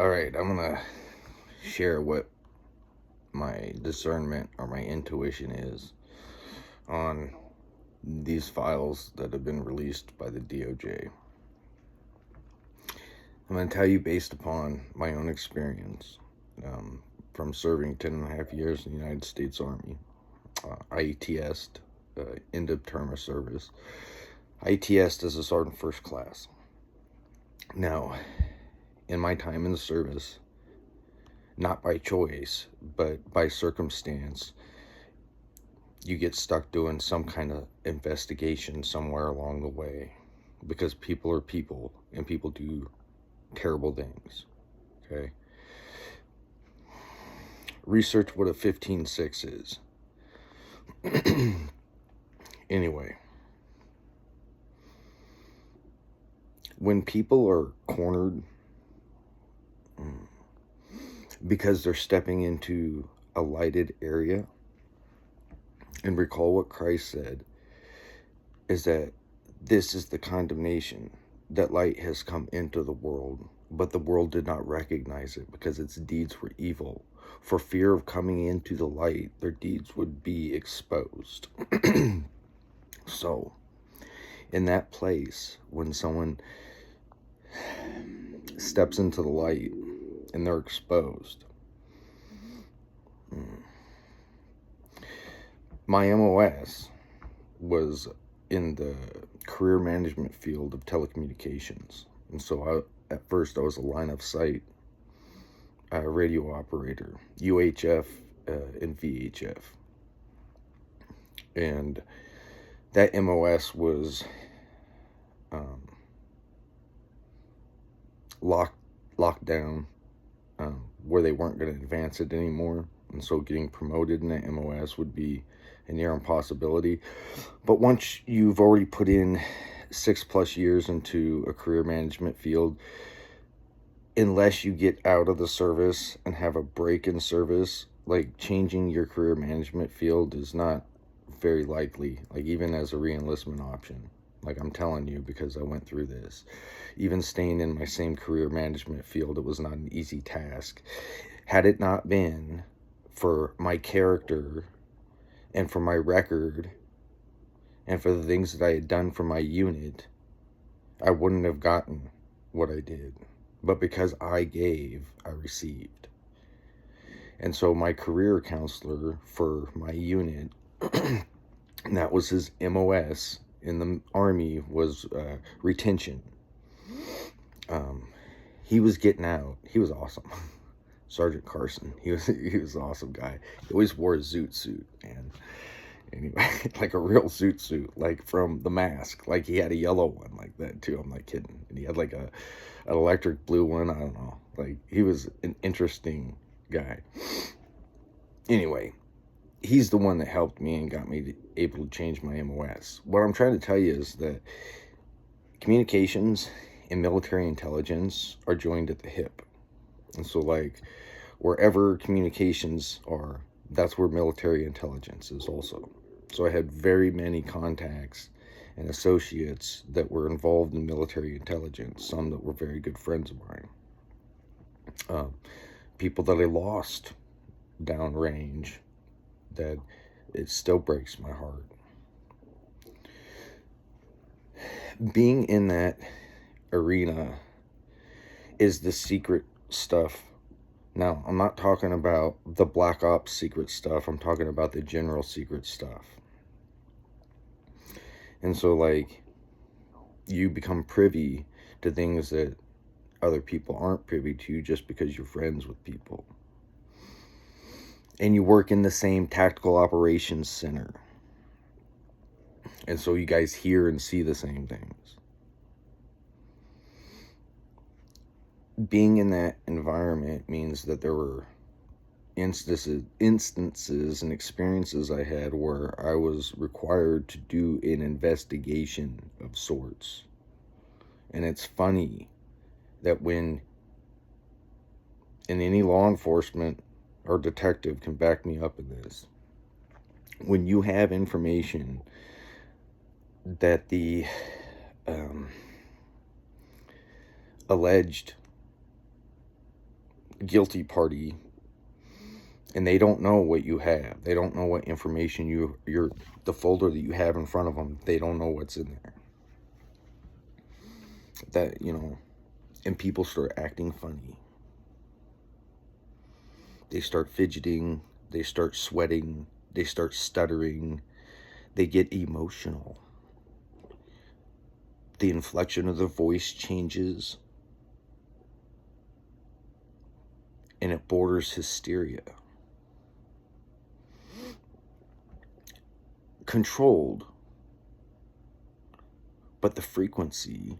All right, I'm gonna share what my discernment or my intuition is on these files that have been released by the DOJ. I'm gonna tell you based upon my own experience from serving 10.5 years in the United States Army. IETS'd, end of term of service. IETS'd as a sergeant first class. Now, in my time in the service, not by choice, but by circumstance, you get stuck doing some kind of investigation somewhere along the way because people are people and people do terrible things. Okay? Research what a 15-6 is. Anyway, when people are cornered because they're stepping into a lighted area, and recall what Christ said, is that this is the condemnation, that light has come into the world, but the world did not recognize it because its deeds were evil. For fear of coming into the light, their deeds would be exposed. So, in that place, when someone steps into the light and they're exposed, my MOS was in the career management field of telecommunications. And so at first I was a line of sight radio operator, UHF and VHF. And that MOS was locked down where they weren't going to advance it anymore. And so getting promoted in that MOS would be a near impossibility. But once you've already put in 6+ years into a career management field, unless you get out of the service and have a break in service, like changing your career management field is not very likely, like even as a re-enlistment option. Like I'm telling you, because I went through this. Even staying in my same career management field, it was not an easy task. Had it not been for my character and for my record and for the things that I had done for my unit, I wouldn't have gotten what I did. But because I gave, I received. And so my career counselor for my unit, and that was his MOS in the Army, was retention. He was getting out. He was awesome. Sergeant Carson. He was an awesome guy. He always wore a zoot suit, man. Anyway, like a real zoot suit, like from The Mask. Like he had a yellow one like that too. I'm not kidding. And he had like an electric blue one. I don't know. Like he was an interesting guy. Anyway, he's the one that helped me and got me able to change my MOS. What I'm trying to tell you is that communications and military intelligence are joined at the hip. And so like wherever communications are, that's where military intelligence is also. So I had very many contacts and associates that were involved in military intelligence, some that were very good friends of mine. People that I lost downrange, that it still breaks my heart. Being in that arena is the secret stuff. Now, I'm not talking about the Black Ops secret stuff. I'm talking about the general secret stuff. And so, like, you become privy to things that other people aren't privy to just because you're friends with people. And you work in the same tactical operations center. And so you guys hear and see the same things. Being in that environment means that there were instances and experiences I had where I was required to do an investigation of sorts. And it's funny that when, and any law enforcement or detective can back me up in this, when you have information that the alleged guilty party, and they don't know what you have. They don't know what information the folder that you have in front of them, they don't know what's in there. That, and people start acting funny. They start fidgeting, they start sweating, they start stuttering, they get emotional. The inflection of their voice changes, and it borders hysteria. Controlled, but the frequency,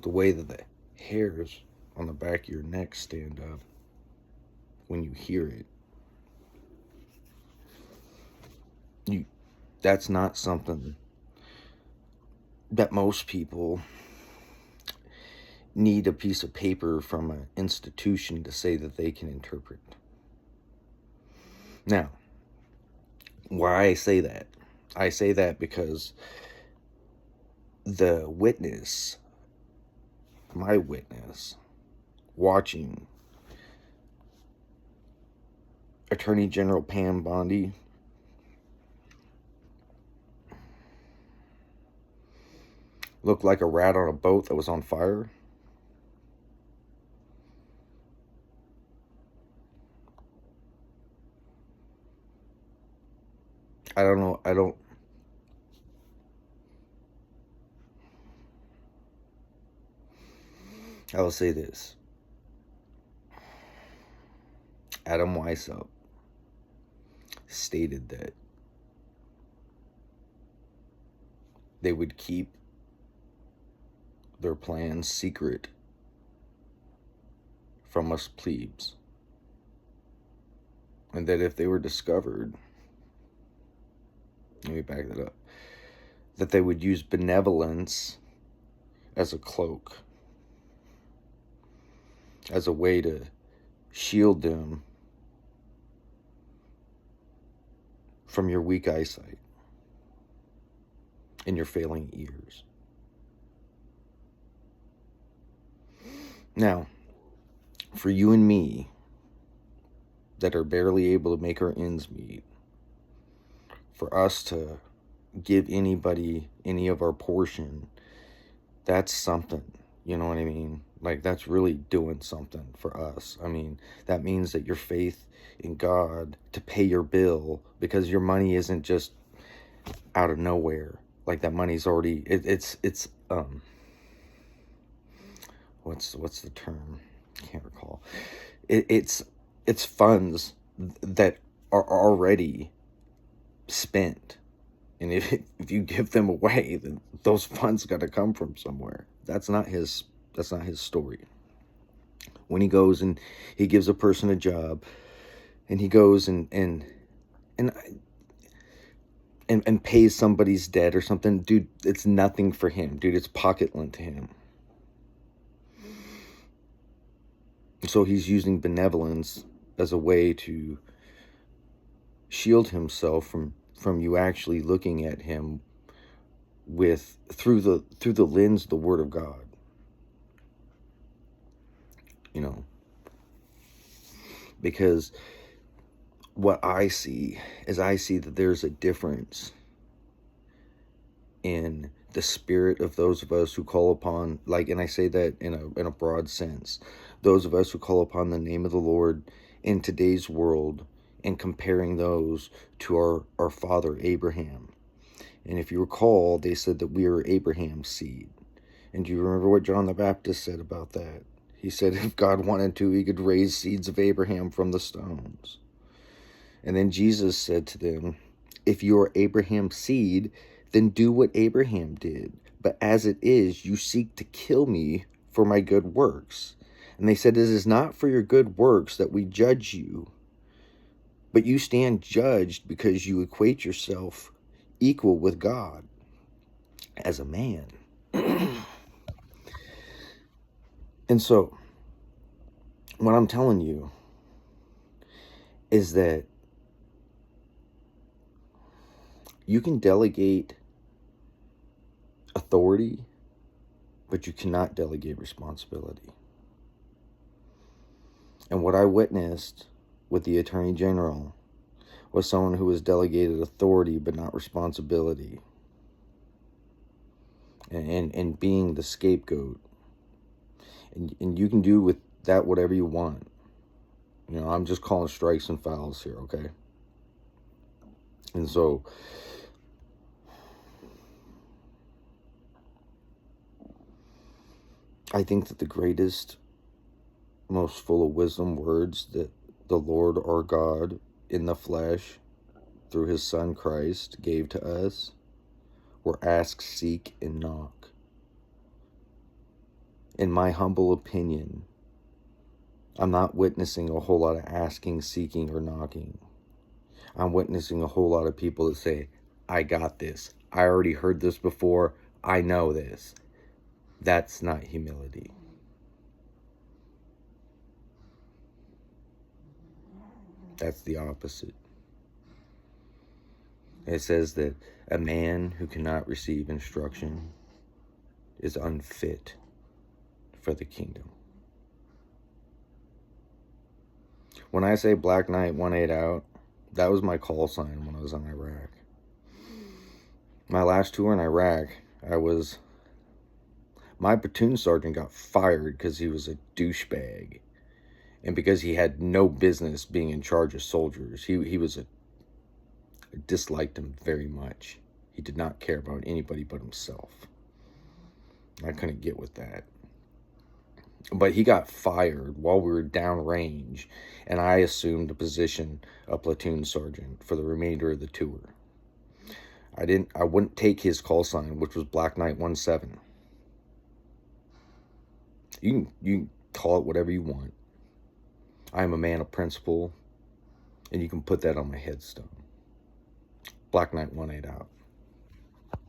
the way that the hairs on the back of your neck stand up when you hear it, that's not something that most people need a piece of paper from an institution to say that they can interpret. Now, why I say that? I say that because the witness, my witness, watching Attorney General Pam Bondi look like a rat on a boat that was on fire. I don't know. I will say this. Adam Weishaupt stated that they would keep their plans secret from us plebes. And that if they were discovered, let me back that up, that they would use benevolence as a cloak, as a way to shield them from your weak eyesight and your failing ears. Now, for you and me that are barely able to make our ends meet, for us to give anybody any of our portion, that's something, you know what I mean? Like, that's really doing something for us. I mean, that means that your faith in God to pay your bill, because your money isn't just out of nowhere. Like, that money's already, it's what's the term? I can't recall. It's funds that are already spent. And if you give them away, then those funds got to come from somewhere. That's not his story. When he goes and he gives a person a job, and he goes and pays somebody's debt or something, dude, it's nothing for him, dude. It's pocket lint to him. So he's using benevolence as a way to shield himself from you actually looking at him through the lens of the Word of God. You know, because what I see that there's a difference in the spirit of those of us who call upon, like, and I say that in a broad sense, those of us who call upon the name of the Lord in today's world, and comparing those to our father Abraham. And if you recall, they said that we are Abraham's seed. And do you remember what John the Baptist said about that? He said if God wanted to, he could raise seeds of Abraham from the stones. And then Jesus said to them, if you are Abraham's seed, then do what Abraham did. But as it is, you seek to kill me for my good works. And they said, it is not for your good works that we judge you, but you stand judged because you equate yourself equal with God as a man. And so, what I'm telling you is that you can delegate authority, but you cannot delegate responsibility. And what I witnessed with the Attorney General was someone who was delegated authority but not responsibility, and being the scapegoat. And you can do with that whatever you want. You know, I'm just calling strikes and fouls here, okay? And so I think that the greatest, most full of wisdom words that the Lord our God in the flesh through his Son Christ gave to us were ask, seek, and knock. In my humble opinion, I'm not witnessing a whole lot of asking, seeking, or knocking. I'm witnessing a whole lot of people that say, I got this. I already heard this before. I know this. That's not humility. That's the opposite. It says that a man who cannot receive instruction is unfit for the kingdom. When I say Black Knight 1-8 out, that was my call sign when I was in Iraq. My last tour in Iraq, my platoon sergeant got fired because he was a douchebag. And because he had no business being in charge of soldiers. I disliked him very much. He did not care about anybody but himself. I couldn't get with that. But he got fired while we were downrange, and I assumed the position of platoon sergeant for the remainder of the tour. I wouldn't take his call sign, which was Black Knight 1-7. You can call it whatever you want. I am a man of principle, and you can put that on my headstone. Black Knight 1-8 out.